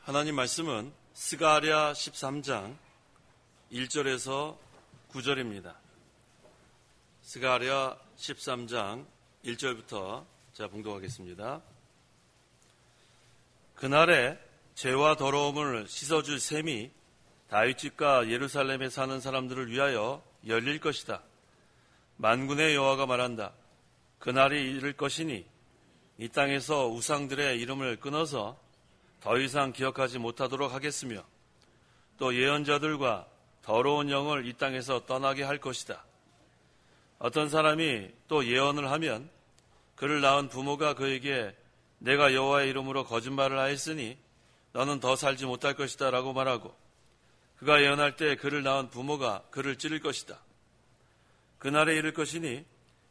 하나님 말씀은 스가랴 13장 1절에서 9절입니다. 스가랴 13장 1절부터 제가 봉독하겠습니다. 그날에 죄와 더러움을 씻어줄 셈이 다윗집과 예루살렘에 사는 사람들을 위하여 열릴 것이다. 만군의 여호와가 말한다. 그날이 이를 것이니 이 땅에서 우상들의 이름을 끊어서 더 이상 기억하지 못하도록 하겠으며 또 예언자들과 더러운 영을 이 땅에서 떠나게 할 것이다. 어떤 사람이 또 예언을 하면 그를 낳은 부모가 그에게 내가 여호와의 이름으로 거짓말을 하였으니 너는 더 살지 못할 것이다 라고 말하고 그가 예언할 때 그를 낳은 부모가 그를 찌를 것이다. 그날에 이를 것이니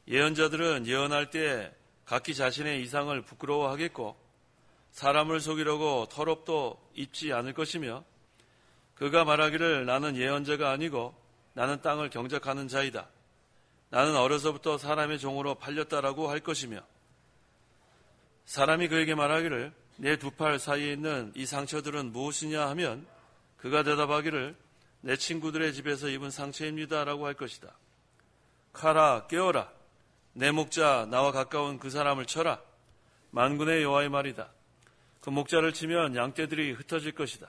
예언자들은 예언할 때 각기 자신의 이상을 부끄러워하겠고 사람을 속이려고 털업도 입지 않을 것이며 그가 말하기를 나는 예언자가 아니고 나는 땅을 경작하는 자이다. 나는 어려서부터 사람의 종으로 팔렸다라고 할 것이며 사람이 그에게 말하기를 내 두 팔 사이에 있는 이 상처들은 무엇이냐 하면 그가 대답하기를 내 친구들의 집에서 입은 상처입니다 라고 할 것이다. 가라 깨어라 내 목자 나와 가까운 그 사람을 쳐라. 만군의 여호와의 말이다. 그 목자를 치면 양떼들이 흩어질 것이다.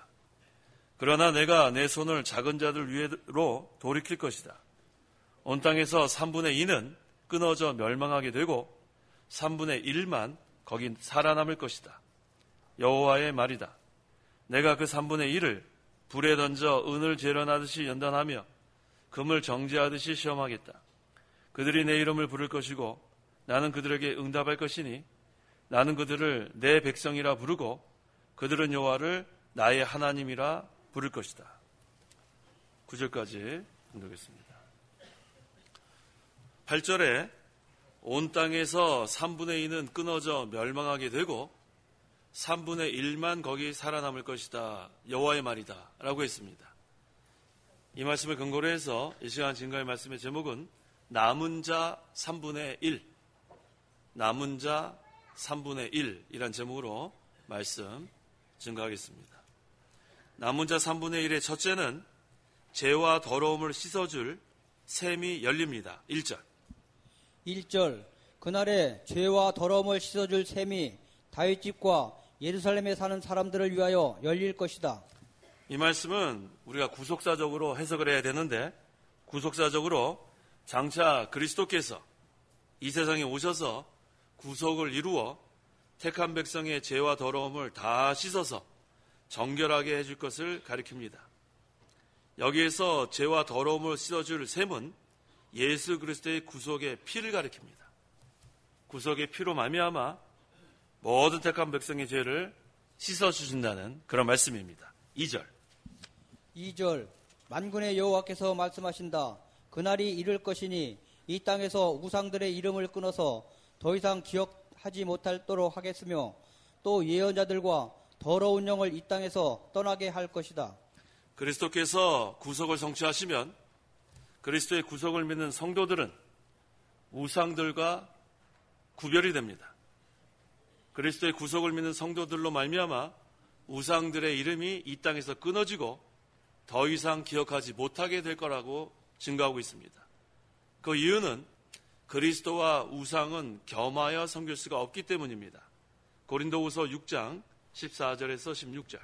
그러나 내가 내 손을 작은 자들 위로 돌이킬 것이다. 온 땅에서 3분의 2는 끊어져 멸망하게 되고 3분의 1만 거기 살아남을 것이다. 여호와의 말이다. 내가 그 3분의 1을 불에 던져 은을 재련하듯이 연단하며 금을 정제하듯이 시험하겠다. 그들이 내 이름을 부를 것이고 나는 그들에게 응답할 것이니 나는 그들을 내 백성이라 부르고 그들은 여호와를 나의 하나님이라 부를 것이다. 9절까지 읽겠습니다. 8절에 온 땅에서 3분의 2는 끊어져 멸망하게 되고 3분의 1만 거기 살아남을 것이다. 여호와의 말이다 라고 했습니다. 이 말씀을 근거로 해서 이 시간 증거의 말씀의 제목은 남은 자 3분의 1 남은 자 3분의 1이란 제목으로 말씀 증거하겠습니다. 남은 자 3분의 1의 첫째는 죄와 더러움을 씻어줄 셈이 열립니다. 1절 그날에 죄와 더러움을 씻어줄 셈이 다윗집과 예루살렘에 사는 사람들을 위하여 열릴 것이다. 이 말씀은 우리가 구속사적으로 해석을 해야 되는데 구속사적으로 장차 그리스도께서 이 세상에 오셔서 구속을 이루어 택한 백성의 죄와 더러움을 다 씻어서 정결하게 해줄 것을 가리킵니다. 여기에서 죄와 더러움을 씻어줄 셈은 예수 그리스도의 구속의 피를 가리킵니다. 구속의 피로 말미암아 모든 택한 백성의 죄를 씻어주신다는 그런 말씀입니다. 2절 만군의 여호와께서 말씀하신다. 그날이 이를 것이니 이 땅에서 우상들의 이름을 끊어서 더 이상 기억하지 못하도록 하겠으며 또 예언자들과 더러운 영을 이 땅에서 떠나게 할 것이다. 그리스도께서 구속을 성취하시면 그리스도의 구속을 믿는 성도들은 우상들과 구별이 됩니다. 그리스도의 구속을 믿는 성도들로 말미암아 우상들의 이름이 이 땅에서 끊어지고 더 이상 기억하지 못하게 될 거라고 증거하고 있습니다. 그 이유는 그리스도와 우상은 겸하여 섬길 수가 없기 때문입니다. 고린도후서 6장 14절에서 16절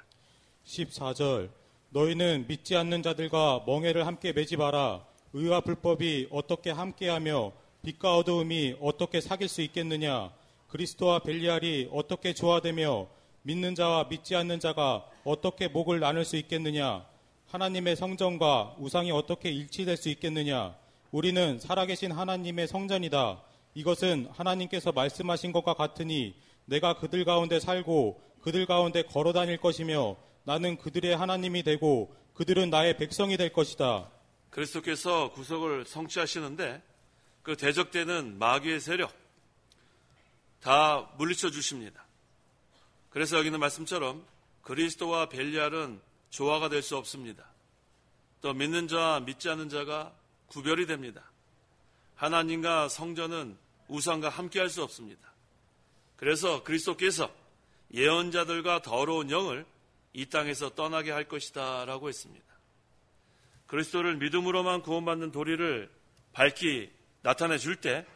14절 너희는 믿지 않는 자들과 멍에를 함께 매지 마라. 의와 불법이 어떻게 함께하며 빛과 어두움이 어떻게 사귈 수 있겠느냐. 그리스도와 벨리알이 어떻게 조화되며 믿는 자와 믿지 않는 자가 어떻게 목을 나눌 수 있겠느냐. 하나님의 성전과 우상이 어떻게 일치될 수 있겠느냐. 우리는 살아계신 하나님의 성전이다. 이것은 하나님께서 말씀하신 것과 같으니 내가 그들 가운데 살고 그들 가운데 걸어 다닐 것이며 나는 그들의 하나님이 되고 그들은 나의 백성이 될 것이다. 그리스도께서 구속을 성취하시는데 그 대적되는 마귀의 세력 다 물리쳐 주십니다. 그래서 여기 있는 말씀처럼 그리스도와 벨리알은 조화가 될 수 없습니다. 또 믿는 자와 믿지 않는 자가 구별이 됩니다. 하나님과 성전은 우상과 함께할 수 없습니다. 그래서 그리스도께서 예언자들과 더러운 영을 이 땅에서 떠나게 할 것이다 라고 했습니다. 그리스도를 믿음으로만 구원받는 도리를 밝히 나타내 줄 때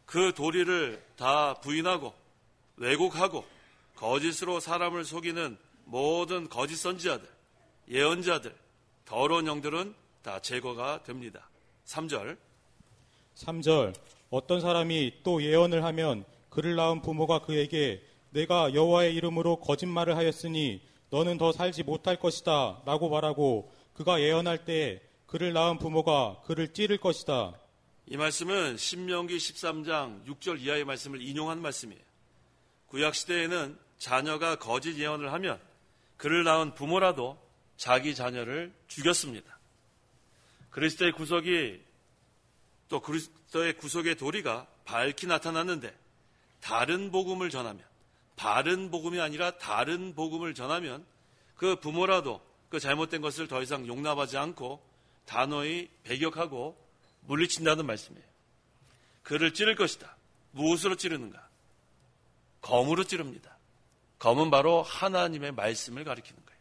그 도리를 다 부인하고 왜곡하고 거짓으로 사람을 속이는 모든 거짓 선지자들, 예언자들, 더러운 영들은 다 제거가 됩니다. 3절. 어떤 사람이 또 예언을 하면 그를 낳은 부모가 그에게 내가 여호와의 이름으로 거짓말을 하였으니 너는 더 살지 못할 것이다 라고 말하고 그가 예언할 때 그를 낳은 부모가 그를 찌를 것이다. 이 말씀은 신명기 13장 6절 이하의 말씀을 인용한 말씀이에요. 구약시대에는 자녀가 거짓 예언을 하면 그를 낳은 부모라도 자기 자녀를 죽였습니다. 그리스도의 구속이 또 그리스도의 구속의 도리가 밝히 나타났는데 다른 복음을 전하면, 바른 복음이 아니라 다른 복음을 전하면 그 부모라도 그 잘못된 것을 더 이상 용납하지 않고 단호히 배격하고 물리친다는 말씀이에요. 그를 찌를 것이다. 무엇으로 찌르는가? 검으로 찌릅니다. 검은 바로 하나님의 말씀을 가리키는 거예요.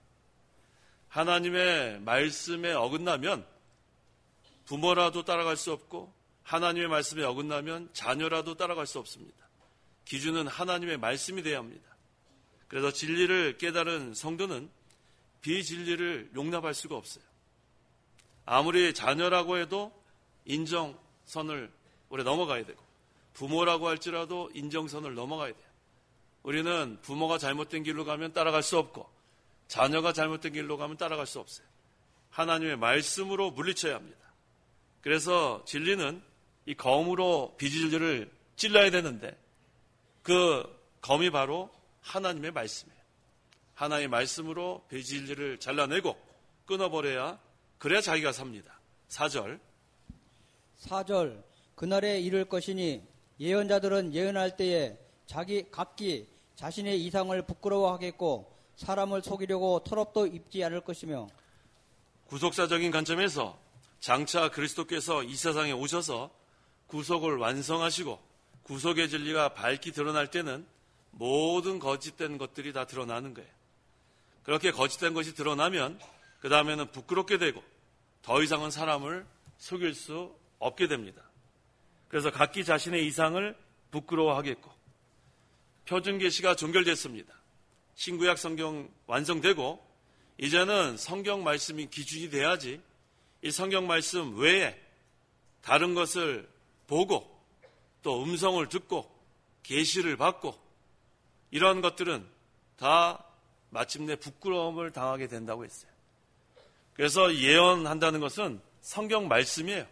하나님의 말씀에 어긋나면 부모라도 따라갈 수 없고 하나님의 말씀에 어긋나면 자녀라도 따라갈 수 없습니다. 기준은 하나님의 말씀이 되어야 합니다. 그래서 진리를 깨달은 성도는 비진리를 용납할 수가 없어요. 아무리 자녀라고 해도 인정선을 우리 넘어가야 되고 부모라고 할지라도 인정선을 넘어가야 돼요. 우리는 부모가 잘못된 길로 가면 따라갈 수 없고 자녀가 잘못된 길로 가면 따라갈 수 없어요. 하나님의 말씀으로 물리쳐야 합니다. 그래서 진리는 이 검으로 비진리를 찔러야 되는데 그 검이 바로 하나님의 말씀이에요. 하나님의 말씀으로 비진리를 잘라내고 끊어버려야 그래야 자기가 삽니다. 4절. 그날에 이를 것이니 예언자들은 예언할 때에 각기 자신의 이상을 부끄러워하겠고 사람을 속이려고 털업도 입지 않을 것이며. 구속사적인 관점에서 장차 그리스도께서 이 세상에 오셔서 구속을 완성하시고 구속의 진리가 밝히 드러날 때는 모든 거짓된 것들이 다 드러나는 거예요. 그렇게 거짓된 것이 드러나면 그 다음에는 부끄럽게 되고 더 이상은 사람을 속일 수 없게 됩니다. 그래서 각기 자신의 이상을 부끄러워하겠고 표준계시가 종결됐습니다. 신구약 성경 완성되고 이제는 성경 말씀이 기준이 돼야지 이 성경 말씀 외에 다른 것을 보고 또 음성을 듣고 계시를 받고 이런 것들은 다 마침내 부끄러움을 당하게 된다고 했어요. 그래서 예언한다는 것은 성경 말씀이에요.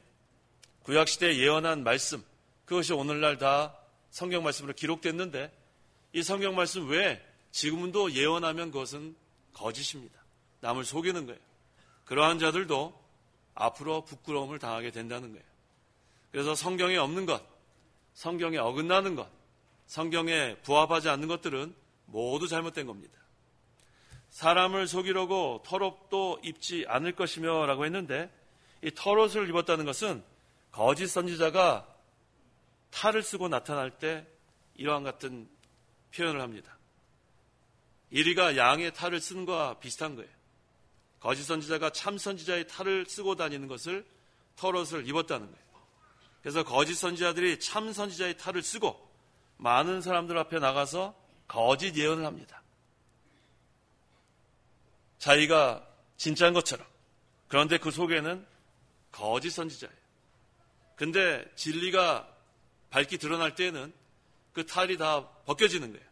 구약시대에 예언한 말씀, 그것이 오늘날 다 성경 말씀으로 기록됐는데 이 성경 말씀 외에 지금도 예언하면 그것은 거짓입니다. 남을 속이는 거예요. 그러한 자들도 앞으로 부끄러움을 당하게 된다는 거예요. 그래서 성경에 없는 것, 성경에 어긋나는 것, 성경에 부합하지 않는 것들은 모두 잘못된 겁니다. 사람을 속이려고 털옷도 입지 않을 것이며 라고 했는데 이 털옷을 입었다는 것은 거짓 선지자가 탈을 쓰고 나타날 때 이러한 같은 표현을 합니다. 이리가 양의 탈을 쓰는 것과 비슷한 거예요. 거짓 선지자가 참 선지자의 탈을 쓰고 다니는 것을 털옷을 입었다는 거예요. 그래서 거짓 선지자들이 참 선지자의 탈을 쓰고 많은 사람들 앞에 나가서 거짓 예언을 합니다. 자기가 진짜인 것처럼. 그런데 그 속에는 거짓 선지자예요. 근데 진리가 밝히 드러날 때에는 그 탈이 다 벗겨지는 거예요.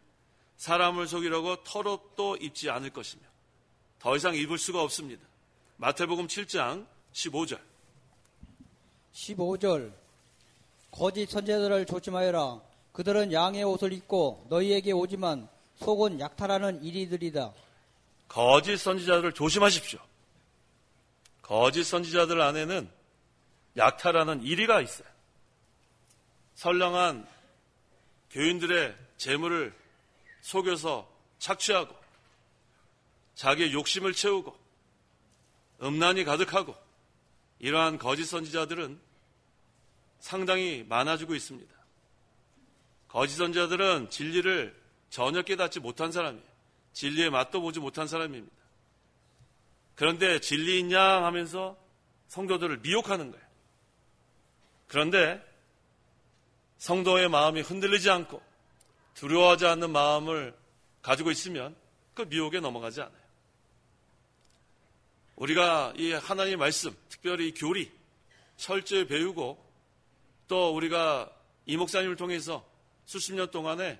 사람을 속이려고 털옷도 입지 않을 것이며 더 이상 입을 수가 없습니다. 마태복음 7장 15절. 거짓 선지자들을 조심하여라. 그들은 양의 옷을 입고 너희에게 오지만 속은 약탈하는 이리들이다. 거짓 선지자들을 조심하십시오. 거짓 선지자들 안에는 약탈하는 이리가 있어요. 선량한 교인들의 재물을 속여서 착취하고 자기의 욕심을 채우고 음란이 가득하고 이러한 거짓 선지자들은 상당히 많아지고 있습니다. 거짓 선지자들은 진리를 전혀 깨닫지 못한 사람이에요. 진리의 맛도 보지 못한 사람입니다. 그런데 진리인 양 하면서 성도들을 미혹하는 거예요. 그런데 성도의 마음이 흔들리지 않고 두려워하지 않는 마음을 가지고 있으면 그 미혹에 넘어가지 않아요. 우리가 이 하나님의 말씀, 특별히 이 교리 철저히 배우고 또 우리가 이 목사님을 통해서 수십 년 동안에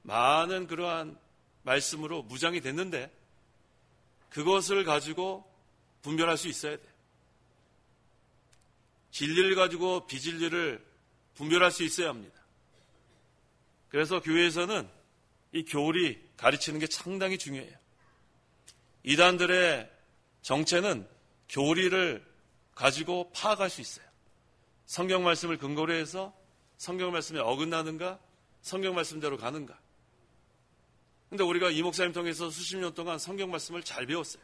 많은 그러한 말씀으로 무장이 됐는데 그것을 가지고 분별할 수 있어야 돼요. 진리를 가지고 비진리를 분별할 수 있어야 합니다. 그래서 교회에서는 이 교리 가르치는 게 상당히 중요해요. 이단들의 정체는 교리를 가지고 파악할 수 있어요. 성경 말씀을 근거로 해서 성경 말씀에 어긋나는가, 성경 말씀대로 가는가. 근데 우리가 이 목사님 통해서 수십 년 동안 성경 말씀을 잘 배웠어요.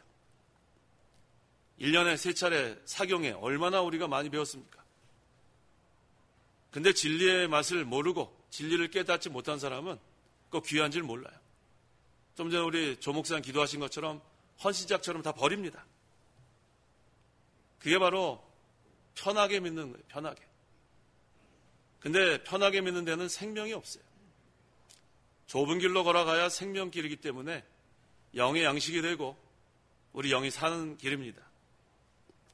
1년에 3차례 사경에 얼마나 우리가 많이 배웠습니까? 근데 진리의 맛을 모르고 진리를 깨닫지 못한 사람은 그 귀한 줄 몰라요. 좀 전에 우리 조 목사님 기도하신 것처럼 헌신작처럼 다 버립니다. 그게 바로 편하게 믿는 거예요. 편하게. 근데 편하게 믿는 데는 생명이 없어요. 좁은 길로 걸어가야 생명길이기 때문에 영의 양식이 되고 우리 영이 사는 길입니다.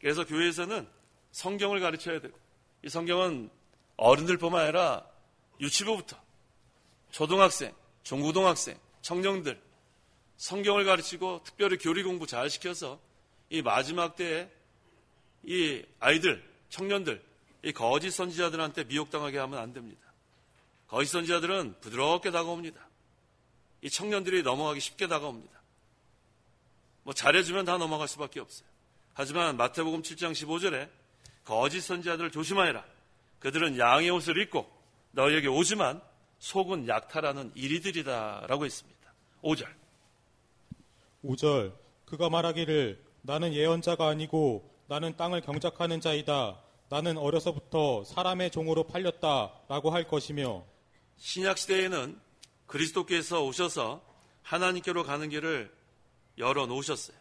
그래서 교회에서는 성경을 가르쳐야 되고 이 성경은 어른들뿐만 아니라 유치부부터 초등학생, 중고등학생, 청년들 성경을 가르치고 특별히 교리 공부 잘 시켜서 이 마지막 때에 이 아이들, 청년들, 이 거짓 선지자들한테 미혹당하게 하면 안 됩니다. 거짓 선지자들은 부드럽게 다가옵니다. 이 청년들이 넘어가기 쉽게 다가옵니다. 뭐 잘해주면 다 넘어갈 수밖에 없어요. 하지만 마태복음 7장 15절에 거짓 선지자들을 조심하여라. 그들은 양의 옷을 입고 너희에게 오지만 속은 약탈하는 이리들이다 라고 했습니다. 5절 그가 말하기를 나는 예언자가 아니고 나는 땅을 경작하는 자이다. 나는 어려서부터 사람의 종으로 팔렸다 라고 할 것이며 신약시대에는 그리스도께서 오셔서 하나님께로 가는 길을 열어놓으셨어요.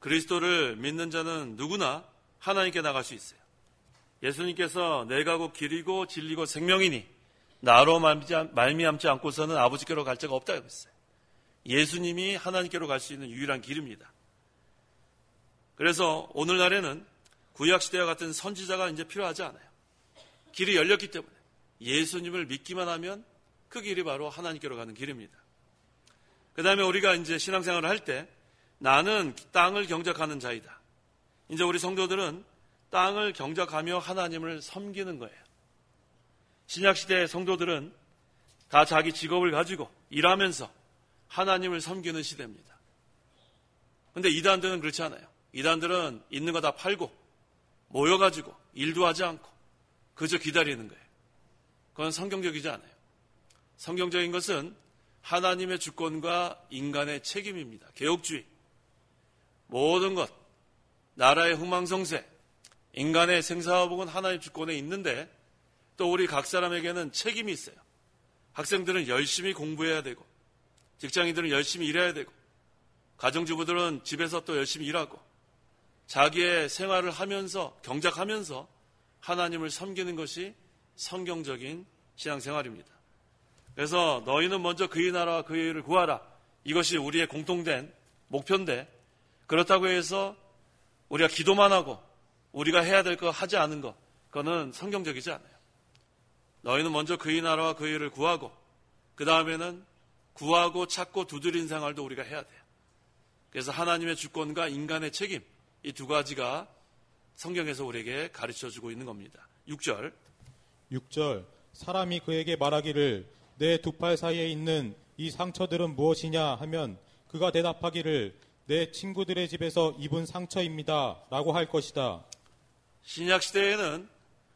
그리스도를 믿는 자는 누구나 하나님께 나갈 수 있어요. 예수님께서 내가 곧 길이고 진리고 생명이니 나로 말미암지 않고서는 아버지께로 갈 자가 없다고 했어요. 예수님이 하나님께로 갈 수 있는 유일한 길입니다. 그래서 오늘날에는 구약시대와 같은 선지자가 이제 필요하지 않아요. 길이 열렸기 때문에 예수님을 믿기만 하면 그 길이 바로 하나님께로 가는 길입니다. 그 다음에 우리가 이제 신앙생활을 할 때 나는 땅을 경작하는 자이다. 이제 우리 성도들은 땅을 경작하며 하나님을 섬기는 거예요. 신약시대의 성도들은 다 자기 직업을 가지고 일하면서 하나님을 섬기는 시대입니다. 그런데 이단들은 그렇지 않아요. 이단들은 있는 거 다 팔고 모여가지고 일도 하지 않고 그저 기다리는 거예요. 그건 성경적이지 않아요. 성경적인 것은 하나님의 주권과 인간의 책임입니다. 개혁주의. 모든 것, 나라의 흥망성쇠, 인간의 생사화복은 하나님 주권에 있는데 또 우리 각 사람에게는 책임이 있어요. 학생들은 열심히 공부해야 되고 직장인들은 열심히 일해야 되고 가정주부들은 집에서 또 열심히 일하고 자기의 생활을 하면서 경작하면서 하나님을 섬기는 것이 성경적인 신앙생활입니다. 그래서 너희는 먼저 그의 나라와 그의 의를 구하라. 이것이 우리의 공통된 목표인데 그렇다고 해서 우리가 기도만 하고 우리가 해야 될 거 하지 않은 거 그거는 성경적이지 않아요. 너희는 먼저 그의 나라와 그의 의를 구하고 그 다음에는 구하고 찾고 두드린 생활도 우리가 해야 돼요. 그래서 하나님의 주권과 인간의 책임 이 두 가지가 성경에서 우리에게 가르쳐주고 있는 겁니다. 6절 사람이 그에게 말하기를 내 두 팔 사이에 있는 이 상처들은 무엇이냐 하면 그가 대답하기를 내 친구들의 집에서 입은 상처입니다 라고 할 것이다. 신약시대에는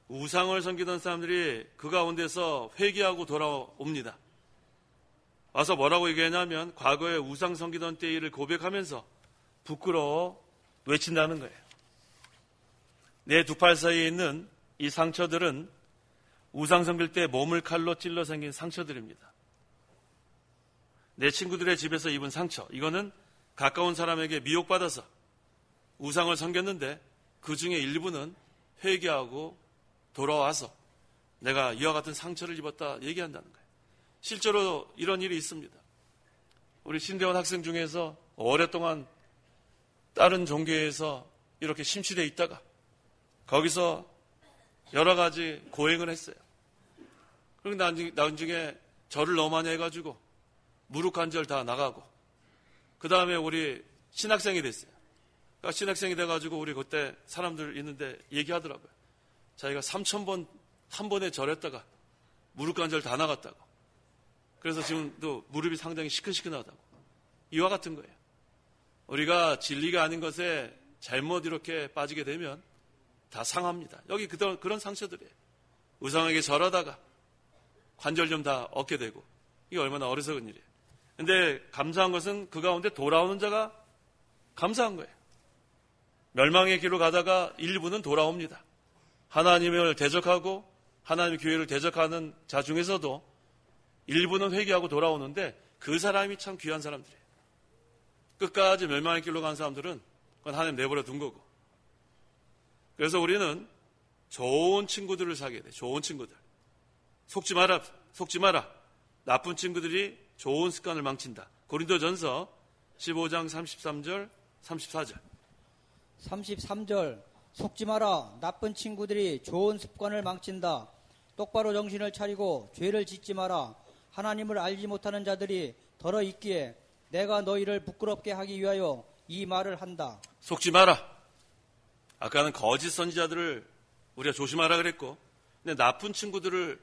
우상을 섬기던 사람들이 그 가운데서 회개하고 돌아옵니다. 와서 뭐라고 얘기하냐면 과거에 우상 섬기던 때 일을 고백하면서 부끄러워 외친다는 거예요. 내 두 팔 사이에 있는 이 상처들은 우상 섬길 때 몸을 칼로 찔러 생긴 상처들입니다. 내 친구들의 집에서 입은 상처, 이거는 가까운 사람에게 미혹받아서 우상을 섬겼는데 그 중에 일부는 회개하고 돌아와서 내가 이와 같은 상처를 입었다 얘기한다는 거예요. 실제로 이런 일이 있습니다. 우리 신대원 학생 중에서 오랫동안 다른 종교에서 이렇게 심취되어 있다가 거기서 여러 가지 고행을 했어요. 그리고 나중에 절을 너무 많이 해가지고 무릎관절 다 나가고 그 다음에 우리 신학생이 됐어요. 그러니까 신학생이 돼가지고 우리 그때 사람들 있는데 얘기하더라고요. 자기가 3,000번 한 번에 절했다가 무릎관절 다 나갔다고. 그래서 지금도 무릎이 상당히 시큰시큰하다고. 이와 같은 거예요. 우리가 진리가 아닌 것에 잘못 이렇게 빠지게 되면 다 상합니다. 여기 그런 상처들이에요. 우상에게 절하다가 관절 좀 다 얻게 되고. 이게 얼마나 어리석은 일이에요. 근데 감사한 것은 그 가운데 돌아오는 자가 감사한 거예요. 멸망의 길로 가다가 일부는 돌아옵니다. 하나님을 대적하고 하나님의 교회를 대적하는 자 중에서도 일부는 회개하고 돌아오는데 그 사람이 참 귀한 사람들이에요. 끝까지 멸망의 길로 간 사람들은 그건 하나님 내버려 둔 거고. 그래서 우리는 좋은 친구들을 사귀어야 돼. 좋은 친구들. 속지 마라. 나쁜 친구들이 좋은 습관을 망친다. 고린도전서 15장 33절, 34절. 33절. 속지 마라. 나쁜 친구들이 좋은 습관을 망친다. 똑바로 정신을 차리고 죄를 짓지 마라. 하나님을 알지 못하는 자들이 더러 있기에 내가 너희를 부끄럽게 하기 위하여 이 말을 한다. 속지 마라. 아까는 거짓 선지자들을 우리가 조심하라 그랬고, 근데 나쁜 친구들을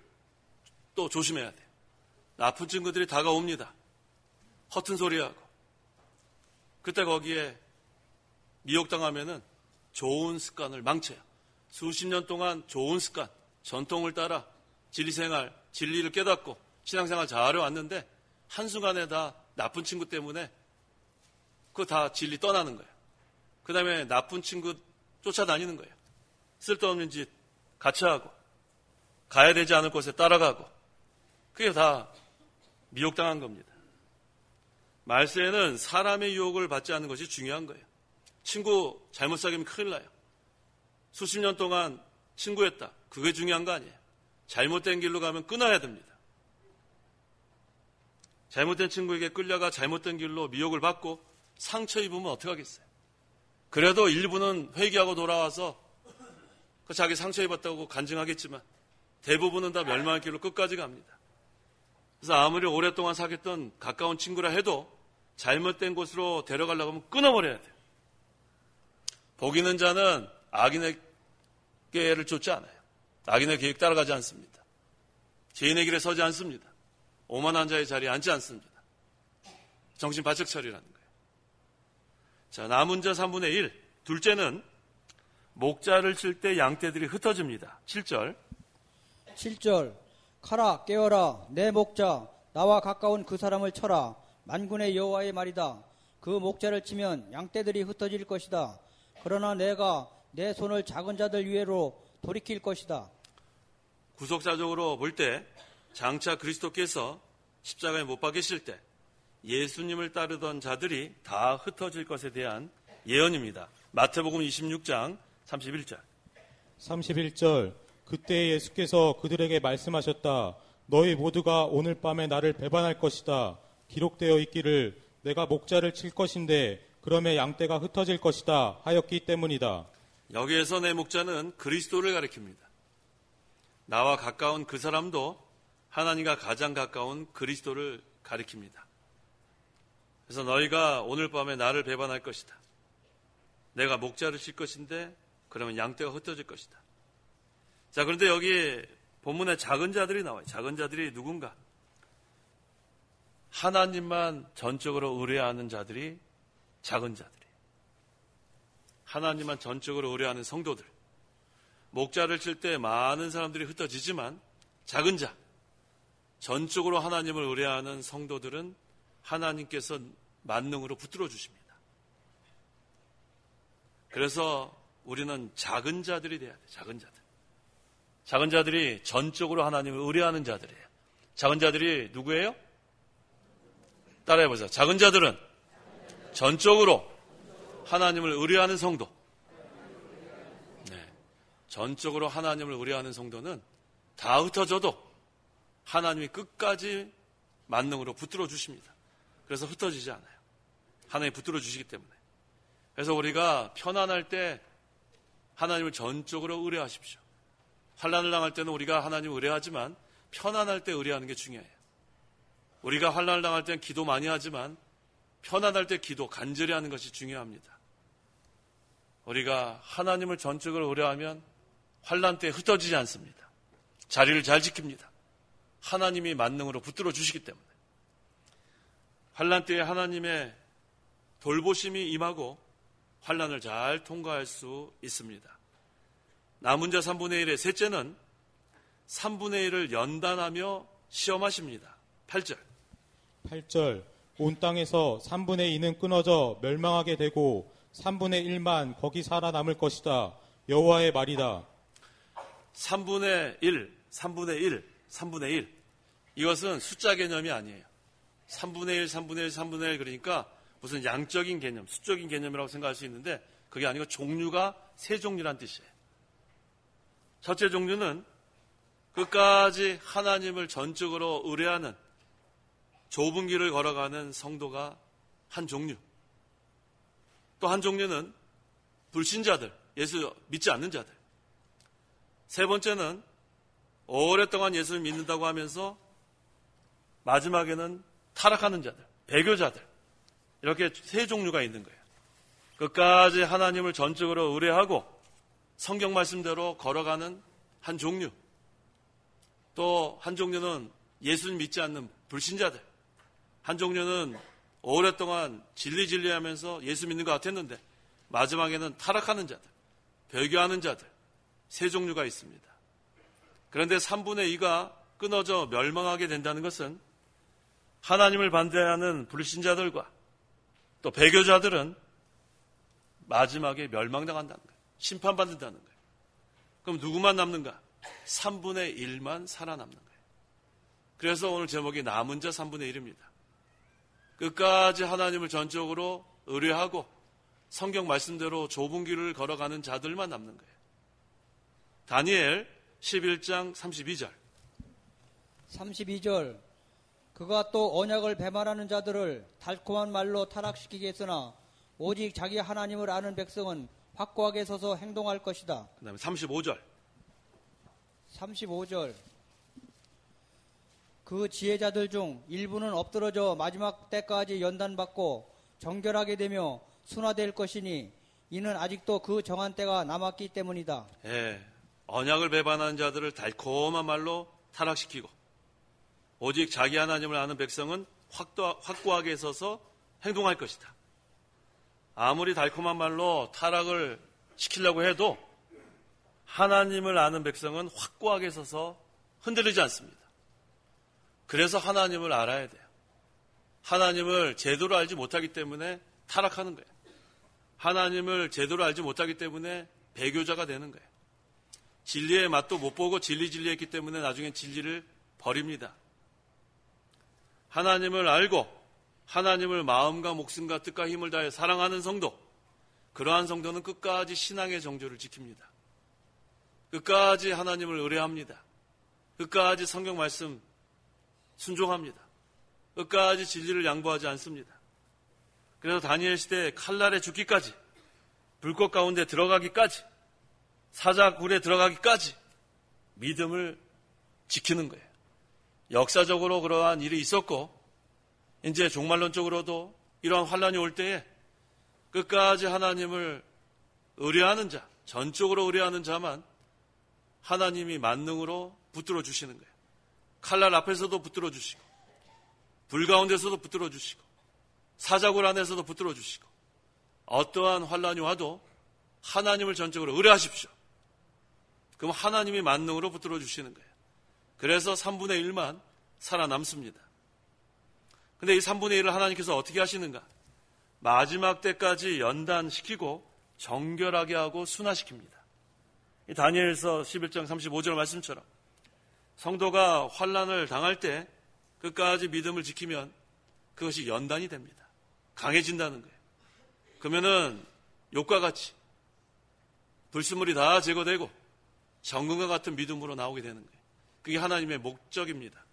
또 조심해야 돼. 나쁜 친구들이 다가옵니다. 허튼 소리하고. 그때 거기에 미혹당하면은 좋은 습관을 망쳐요. 수십 년 동안 좋은 습관, 전통을 따라 진리생활, 진리를 깨닫고 신앙생활 잘해왔는데 한순간에 다 나쁜 친구 때문에 그거 다 진리 떠나는 거예요. 그 다음에 나쁜 친구 쫓아다니는 거예요. 쓸데없는 짓 같이 하고 가야 되지 않을 곳에 따라가고 그게 다 미혹당한 겁니다. 말세에는 사람의 유혹을 받지 않는 것이 중요한 거예요. 친구 잘못 사귀면 큰일 나요. 수십 년 동안 친구였다. 그게 중요한 거 아니에요. 잘못된 길로 가면 끊어야 됩니다. 잘못된 친구에게 끌려가 잘못된 길로 미혹을 받고 상처 입으면 어떡하겠어요. 그래도 일부는 회개하고 돌아와서 자기 상처 입었다고 간증하겠지만 대부분은 다 멸망의 길로 끝까지 갑니다. 그래서 아무리 오랫동안 사귀었던 가까운 친구라 해도 잘못된 곳으로 데려가려고 하면 끊어버려야 돼요. 복 있는 자는 악인의 계를 쫓지 않아요. 악인의 계획 따라가지 않습니다. 죄인의 길에 서지 않습니다. 오만한 자의 자리에 앉지 않습니다. 정신 바짝 차리라는 거예요. 자, 남은 자 3분의 1. 둘째는 목자를 칠 때 양떼들이 흩어집니다. 7절. 7절. 가라 깨어라 내 목자 나와 가까운 그 사람을 쳐라. 만군의 여호와의 말이다. 그 목자를 치면 양떼들이 흩어질 것이다. 그러나 내가 내 손을 작은 자들 위에로 돌이킬 것이다. 구속사적으로 볼 때 장차 그리스도께서 십자가에 못 박히실 때 예수님을 따르던 자들이 다 흩어질 것에 대한 예언입니다. 마태복음 26장 31절. 31절. 그때 예수께서 그들에게 말씀하셨다. 너희 모두가 오늘 밤에 나를 배반할 것이다. 기록되어 있기를 내가 목자를 칠 것인데 그러면 양떼가 흩어질 것이다 하였기 때문이다. 여기에서 내 목자는 그리스도를 가리킵니다. 나와 가까운 그 사람도 하나님과 가장 가까운 그리스도를 가리킵니다. 그래서 너희가 오늘 밤에 나를 배반할 것이다. 내가 목자를 칠 것인데 그러면 양떼가 흩어질 것이다. 자, 그런데 여기 본문에 작은 자들이 나와요. 작은 자들이 누군가? 하나님만 전적으로 의뢰하는 자들이 작은 자들이에요. 하나님만 전적으로 의뢰하는 성도들. 목자를 칠 때 많은 사람들이 흩어지지만 작은 자, 전적으로 하나님을 의뢰하는 성도들은 하나님께서 만능으로 붙들어 주십니다. 그래서 우리는 작은 자들이 돼야 돼요. 작은 자들. 작은 자들이 전적으로 하나님을 의뢰하는 자들이에요. 작은 자들이 누구예요? 따라해보자. 작은 자들은 전적으로 하나님을 의뢰하는 성도. 네. 전적으로 하나님을 의뢰하는 성도는 다 흩어져도 하나님이 끝까지 만능으로 붙들어 주십니다. 그래서 흩어지지 않아요. 하나님이 붙들어 주시기 때문에. 그래서 우리가 편안할 때 하나님을 전적으로 의뢰하십시오. 환난을 당할 때는 우리가 하나님을 의뢰하지만 편안할 때 의뢰하는 게 중요해요. 우리가 환난을 당할 때는 기도 많이 하지만 편안할 때 기도 간절히 하는 것이 중요합니다. 우리가 하나님을 전적으로 의뢰하면 환난 때 흩어지지 않습니다. 자리를 잘 지킵니다. 하나님이 만능으로 붙들어 주시기 때문에. 환난 때에 하나님의 돌보심이 임하고 환난을 잘 통과할 수 있습니다. 남은 자 3분의 1의 셋째는 3분의 1을 연단하며 시험하십니다. 8절. 온 땅에서 3분의 2는 끊어져 멸망하게 되고 3분의 1만 거기 살아남을 것이다. 여호와의 말이다. 3분의 1. 이것은 숫자 개념이 아니에요. 3분의 1 그러니까 무슨 양적인 개념, 수적인 개념이라고 생각할 수 있는데 그게 아니고 종류가 세 종류란 뜻이에요. 첫째 종류는 끝까지 하나님을 전적으로 의뢰하는 좁은 길을 걸어가는 성도가 한 종류. 또 한 종류는 불신자들, 예수 믿지 않는 자들. 세 번째는 오랫동안 예수를 믿는다고 하면서 마지막에는 타락하는 자들, 배교자들. 이렇게 세 종류가 있는 거예요. 끝까지 하나님을 전적으로 의뢰하고 성경 말씀대로 걸어가는 한 종류. 또 한 종류는 예수를 믿지 않는 불신자들. 한 종류는 오랫동안 진리하면서 예수 믿는 것 같았는데 마지막에는 타락하는 자들, 배교하는 자들. 세 종류가 있습니다. 그런데 3분의 2가 끊어져 멸망하게 된다는 것은 하나님을 반대하는 불신자들과 또 배교자들은 마지막에 멸망당한다는 거예요. 심판받는다는 거예요. 그럼 누구만 남는가? 3분의 1만 살아남는 거예요. 그래서 오늘 제목이 남은 자 3분의 1입니다. 끝까지 하나님을 전적으로 의뢰하고 성경 말씀대로 좁은 길을 걸어가는 자들만 남는 거예요. 다니엘 11장 32절. 그가 또 언약을 배반하는 자들을 달콤한 말로 타락시키겠으나 오직 자기 하나님을 아는 백성은 확고하게 서서 행동할 것이다. 그 다음에 35절. 그 지혜자들 중 일부는 엎드러져 마지막 때까지 연단받고 정결하게 되며 순화될 것이니 이는 아직도 그 정한 때가 남았기 때문이다. 언약을 배반하는 자들을 달콤한 말로 타락시키고 오직 자기 하나님을 아는 백성은 확고하게 서서 행동할 것이다. 아무리 달콤한 말로 타락을 시키려고 해도 하나님을 아는 백성은 확고하게 서서 흔들리지 않습니다. 그래서 하나님을 알아야 돼요. 하나님을 제대로 알지 못하기 때문에 타락하는 거예요. 하나님을 제대로 알지 못하기 때문에 배교자가 되는 거예요. 진리의 맛도 못 보고 진리했기 때문에 나중에 진리를 버립니다. 하나님을 알고 하나님을 마음과 목숨과 뜻과 힘을 다해 사랑하는 성도, 그러한 성도는 끝까지 신앙의 정조를 지킵니다. 끝까지 하나님을 의뢰합니다. 끝까지 성경 말씀 순종합니다. 끝까지 진리를 양보하지 않습니다. 그래서 다니엘 시대에 칼날에 죽기까지, 불꽃 가운데 들어가기까지, 사자굴에 들어가기까지 믿음을 지키는 거예요. 역사적으로 그러한 일이 있었고 이제 종말론적으로도 이러한 환란이 올 때에 끝까지 하나님을 의뢰하는 자, 전적으로 의뢰하는 자만 하나님이 만능으로 붙들어 주시는 거예요. 칼날 앞에서도 붙들어 주시고 불 가운데서도 붙들어 주시고 사자굴 안에서도 붙들어 주시고 어떠한 환란이 와도 하나님을 전적으로 의뢰하십시오. 그럼 하나님이 만능으로 붙들어 주시는 거예요. 그래서 3분의 1만 살아남습니다. 근데 이 3분의 1을 하나님께서 어떻게 하시는가? 마지막 때까지 연단시키고 정결하게 하고 순화시킵니다. 이 다니엘서 11장 35절 말씀처럼 성도가 환난을 당할 때 끝까지 믿음을 지키면 그것이 연단이 됩니다. 강해진다는 거예요. 그러면은 욕과 같이 불순물이 다 제거되고 정금과 같은 믿음으로 나오게 되는 거예요. 그게 하나님의 목적입니다.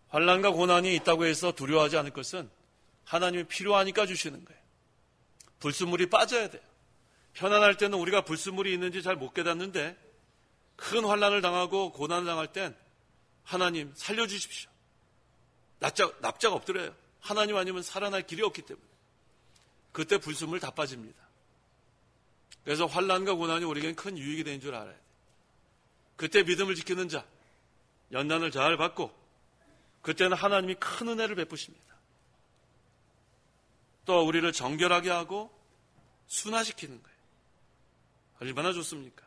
환난과 고난이 있다고 해서 두려워하지 않을 것은 하나님이 필요하니까 주시는 거예요. 불순물이 빠져야 돼요. 편안할 때는 우리가 불순물이 있는지 잘 못 깨닫는데 큰 환난을 당하고 고난을 당할 땐 하나님 살려주십시오. 납작 엎드려요. 하나님 아니면 살아날 길이 없기 때문에. 그때 불순물 다 빠집니다. 그래서 환난과 고난이 우리에게는 큰 유익이 되는 줄 알아야 돼요. 그때 믿음을 지키는 자, 연단을 잘 받고 그때는 하나님이 큰 은혜를 베푸십니다. 또 우리를 정결하게 하고 순화시키는 거예요. 얼마나 좋습니까?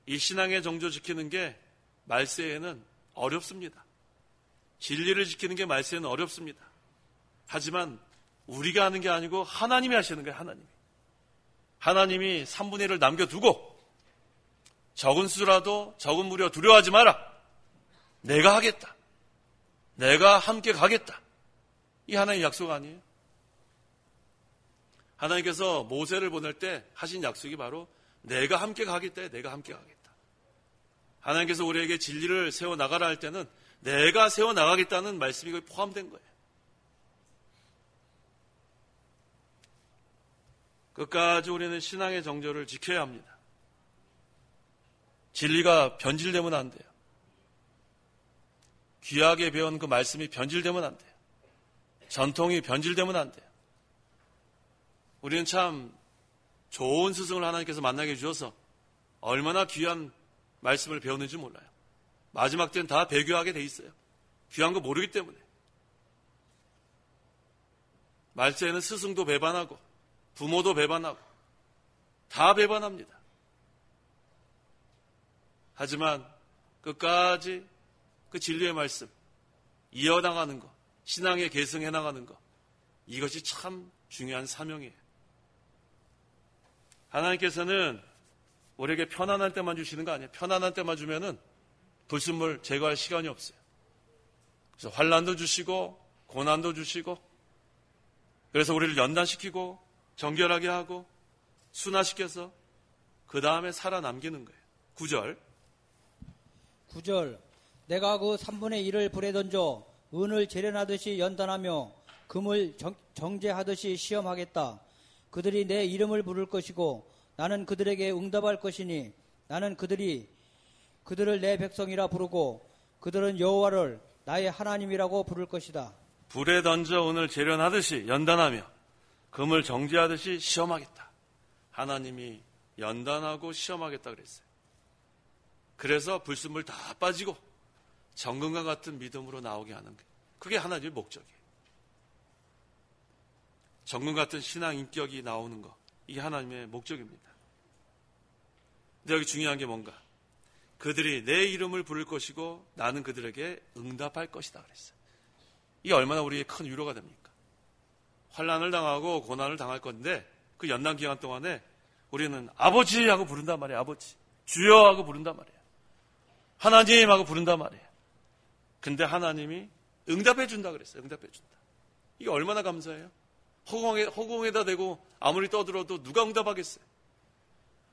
이 신앙의 정조 지키는 게 말세에는 어렵습니다. 진리를 지키는 게 말세에는 어렵습니다. 하지만 우리가 하는 게 아니고 하나님이 하시는 거예요. 하나님이 3분의 1을 남겨두고 적은 수라도 적은 무려 두려워하지 마라. 내가 하겠다. 내가 함께 가겠다. 이 하나님의 약속 아니에요? 하나님께서 모세를 보낼 때 하신 약속이 바로 내가 함께 가겠다. 내가 함께 가겠다. 하나님께서 우리에게 진리를 세워나가라 할 때는 내가 세워나가겠다는 말씀이 거기 포함된 거예요. 끝까지 우리는 신앙의 정조를 지켜야 합니다. 진리가 변질되면 안 돼요. 귀하게 배운 그 말씀이 변질되면 안 돼요. 전통이 변질되면 안 돼요. 우리는 참 좋은 스승을 하나님께서 만나게 해주셔서 얼마나 귀한 말씀을 배웠는지 몰라요. 마지막 때는 다 배교하게 돼 있어요. 귀한 거 모르기 때문에. 말세에는 스승도 배반하고 부모도 배반하고 다 배반합니다. 하지만 끝까지 그 진리의 말씀 이어나가는 것, 신앙의 계승해 나가는 것, 이것이 참 중요한 사명이에요. 하나님께서는 우리에게 편안할 때만 주시는 거 아니에요. 편안할 때만 주면은 불순물 제거할 시간이 없어요. 그래서 환난도 주시고 고난도 주시고 그래서 우리를 연단시키고 정결하게 하고 순화시켜서 그 다음에 살아남기는 거예요. 9절 내가 그 3분의 1을 불에 던져 은을 재련하듯이 연단하며 금을 정제하듯이 시험하겠다. 그들이 내 이름을 부를 것이고 나는 그들에게 응답할 것이니 나는 그들을 내 백성이라 부르고 그들은 여호와를 나의 하나님이라고 부를 것이다. 불에 던져 은을 재련하듯이 연단하며 금을 정제하듯이 시험하겠다. 하나님이 연단하고 시험하겠다 그랬어요. 그래서 불순물 다 빠지고 정금과 같은 믿음으로 나오게 하는 거예요. 그게 하나님의 목적이에요. 정금 같은 신앙 인격이 나오는 거, 이게 하나님의 목적입니다. 근데 여기 중요한 게 뭔가? 그들이 내 이름을 부를 것이고 나는 그들에게 응답할 것이다 그랬어요. 이게 얼마나 우리의 큰 위로가 됩니까? 환난을 당하고 고난을 당할 건데 그 연단 기간 동안에 우리는 아버지 하고 부른단 말이에요. 아버지. 주여 하고 부른단 말이에요. 하나님 하고 부른단 말이에요. 근데 하나님이 응답해 준다 그랬어요. 응답해 준다. 이게 얼마나 감사해요? 허공에다 대고 아무리 떠들어도 누가 응답하겠어요?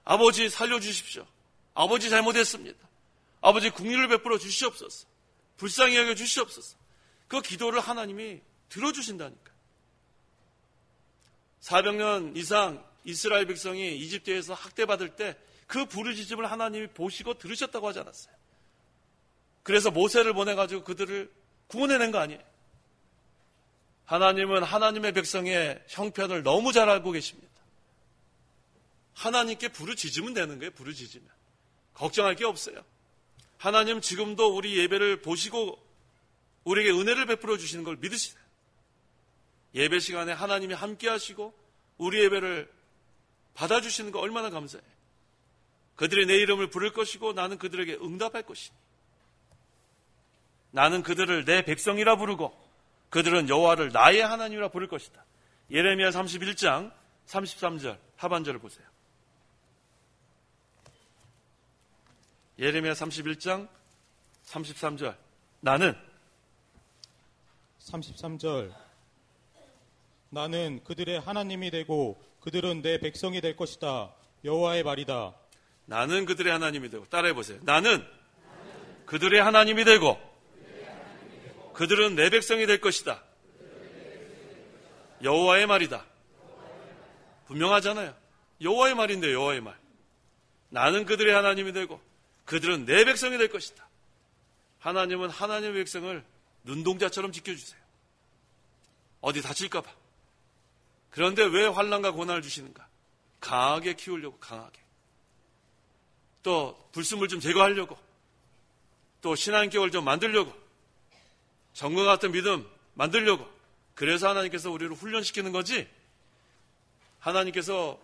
아버지 살려주십시오. 아버지 잘못했습니다. 아버지 국리를 베풀어 주시옵소서. 불쌍히 여겨 주시옵소서. 그 기도를 하나님이 들어주신다니까. 400년 이상 이스라엘 백성이 이집트에서 학대받을 때 그 부르짖음을 하나님이 보시고 들으셨다고 하지 않았어요. 그래서 모세를 보내가지고 그들을 구원해낸 거 아니에요. 하나님은 하나님의 백성의 형편을 너무 잘 알고 계십니다. 하나님께 부르짖으면 되는 거예요. 부르짖으면. 걱정할 게 없어요. 하나님 지금도 우리 예배를 보시고 우리에게 은혜를 베풀어 주시는 걸 믿으시다. 예배 시간에 하나님이 함께 하시고 우리 예배를 받아주시는 거 얼마나 감사해요. 그들이 내 이름을 부를 것이고 나는 그들에게 응답할 것이니 나는 그들을 내 백성이라 부르고 그들은 여호와를 나의 하나님이라 부를 것이다. 예레미야 31장 33절 하반절을 보세요. 예레미야 31장 33절 나는 33절. 나는 그들의 하나님이 되고 그들은 내 백성이 될 것이다. 여호와의 말이다. 나는 그들의 하나님이 되고, 따라해보세요. 나는 그들의 하나님이 되고 그들은 내 백성이 될 것이다. 여호와의 말이다. 분명하잖아요. 여호와의 말인데, 여호와의 말. 나는 그들의 하나님이 되고 그들은 내 백성이 될 것이다. 하나님은 하나님의 백성을 눈동자처럼 지켜주세요. 어디 다칠까 봐. 그런데 왜 환난과 고난을 주시는가? 강하게 키우려고, 강하게. 또 불순물 좀 제거하려고, 또 신앙교를 좀 만들려고, 정과 같은 믿음 만들려고. 그래서 하나님께서 우리를 훈련시키는 거지, 하나님께서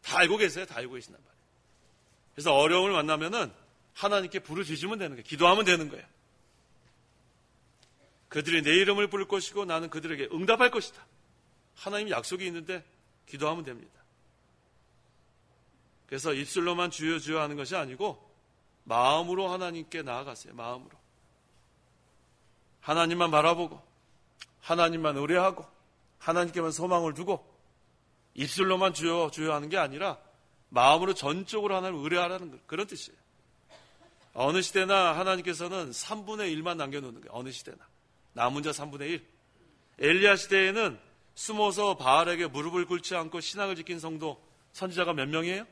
다 알고 계세요. 다 알고 계신단 말이에요. 그래서 어려움을 만나면은 하나님께 부르짖으면 되는 거예요. 기도하면 되는 거예요. 그들이 내 이름을 부를 것이고 나는 그들에게 응답할 것이다. 하나님 약속이 있는데 기도하면 됩니다. 그래서 입술로만 주여 주여 하는 것이 아니고 마음으로 하나님께 나아가세요. 마음으로. 하나님만 바라보고 하나님만 의뢰하고 하나님께만 소망을 두고 입술로만 주여 주여 하는 게 아니라 마음으로 전적으로 하나님을 의뢰하라는 그런 뜻이에요. 어느 시대나 하나님께서는 3분의 1만 남겨놓는 거예요. 어느 시대나. 남은 자 3분의 1. 엘리야 시대에는 숨어서 바알에게 무릎을 꿇지 않고 신앙을 지킨 성도, 선지자가 몇 명이에요?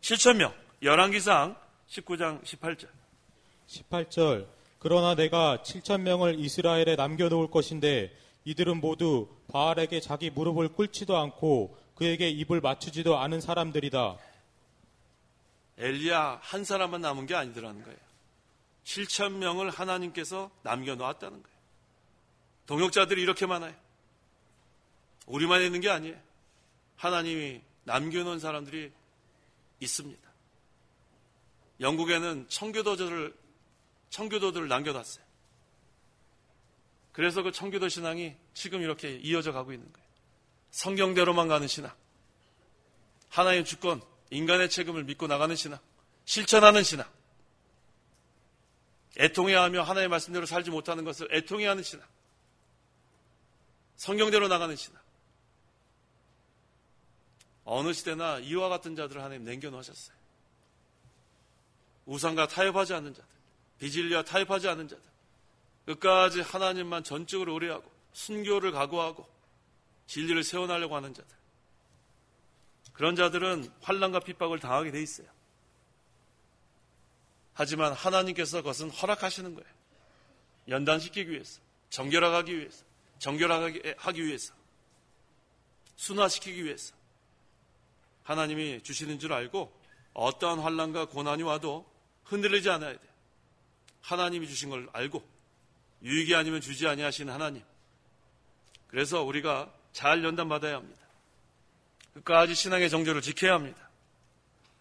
7,000명. 열왕기상 19장 18절. 18절. 그러나 내가 7,000명을 이스라엘에 남겨놓을 것인데 이들은 모두 바알에게 자기 무릎을 꿇지도 않고 그에게 입을 맞추지도 않은 사람들이다. 엘리야 한 사람만 남은 게 아니더라는 거예요. 7,000명을 하나님께서 남겨놓았다는 거예요. 동역자들이 이렇게 많아요. 우리만 있는 게 아니에요. 하나님이 남겨놓은 사람들이 있습니다. 영국에는 청교도들을 남겨놨어요. 그래서 그 청교도 신앙이 지금 이렇게 이어져 가고 있는 거예요. 성경대로만 가는 신앙, 하나님의 주권, 인간의 책임을 믿고 나가는 신앙, 실천하는 신앙, 애통해하며 하나님의 말씀대로 살지 못하는 것을 애통해하는 신앙, 성경대로 나가는 신앙. 어느 시대나 이와 같은 자들을 하나님 남겨놓으셨어요. 우상과 타협하지 않는 자들, 비진리와 타협하지 않는 자들, 끝까지 하나님만 전적으로 의뢰하고 순교를 각오하고 진리를 세워나려고 하는 자들. 그런 자들은 환난과 핍박을 당하게 돼 있어요. 하지만 하나님께서 그것은 허락하시는 거예요. 연단시키기 위해서, 정결하기 위해서, 정결하기 위해서, 순화시키기 위해서 하나님이 주시는 줄 알고 어떠한 환난과 고난이 와도 흔들리지 않아야 돼요. 하나님이 주신 걸 알고 유익이 아니면 주지 아니하시는 하나님. 그래서 우리가 잘 연단받아야 합니다. 끝까지 신앙의 정조를 지켜야 합니다.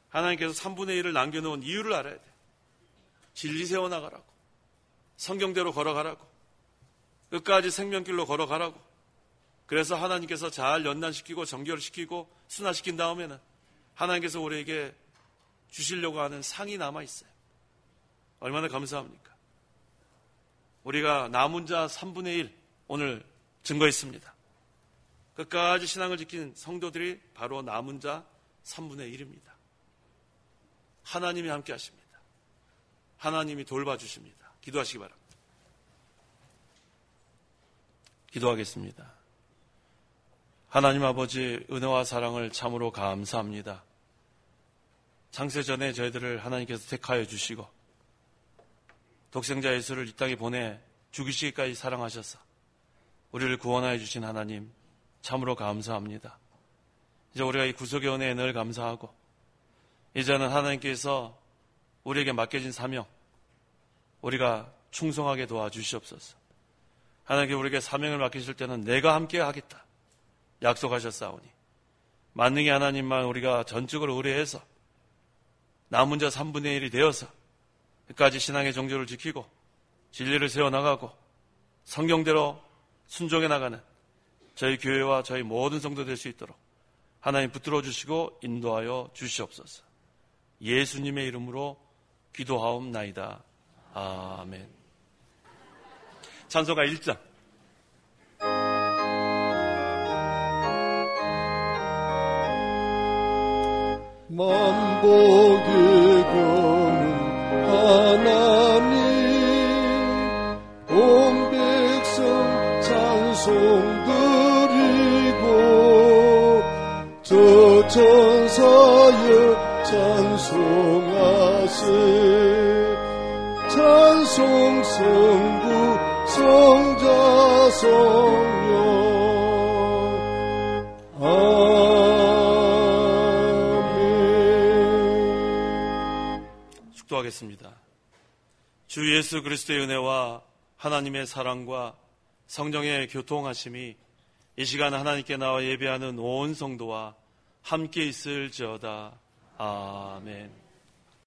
하나님께서 3분의 1을 남겨놓은 이유를 알아야 돼요. 진리 세워나가라고, 성경대로 걸어가라고, 끝까지 생명길로 걸어가라고. 그래서 하나님께서 잘 연단시키고 정결을 시키고 순화시킨 다음에는 하나님께서 우리에게 주시려고 하는 상이 남아있어요. 얼마나 감사합니까? 우리가 남은 자 3분의 1 오늘 증거했습니다. 끝까지 신앙을 지킨 성도들이 바로 남은 자 3분의 1입니다. 하나님이 함께 하십니다. 하나님이 돌봐주십니다. 기도하시기 바랍니다. 기도하겠습니다. 하나님 아버지, 은혜와 사랑을 참으로 감사합니다. 창세전에 저희들을 하나님께서 택하여 주시고 독생자 예수를 이 땅에 보내 죽이시기까지 사랑하셔서 우리를 구원하여 주신 하나님, 참으로 감사합니다. 이제 우리가 이 구속의 은혜에 늘 감사하고 이제는 하나님께서 우리에게 맡겨진 사명, 우리가 충성하게 도와주시옵소서. 하나님께 우리에게 사명을 맡기실 때는 내가 함께 하겠다 약속하셨사오니 만능의 하나님만 우리가 전적으로 의뢰해서 남은 자 3분의 1이 되어서 끝까지 신앙의 정조를 지키고 진리를 세워나가고 성경대로 순종해 나가는 저희 교회와 저희 모든 성도 될 수 있도록 하나님 붙들어 주시고 인도하여 주시옵소서. 예수님의 이름으로 기도하옵나이다. 아멘. 찬송가 1장 만복의 경은 하나님 온 백성 찬송 드리고 저 천사여 찬송하세 찬송 성부 성자 성령 아멘. 축도하겠습니다. 주 예수 그리스도의 은혜와 하나님의 사랑과 성령의 교통하심이 이 시간 하나님께 나와 예배하는 온 성도와 함께 있을지어다. 아멘.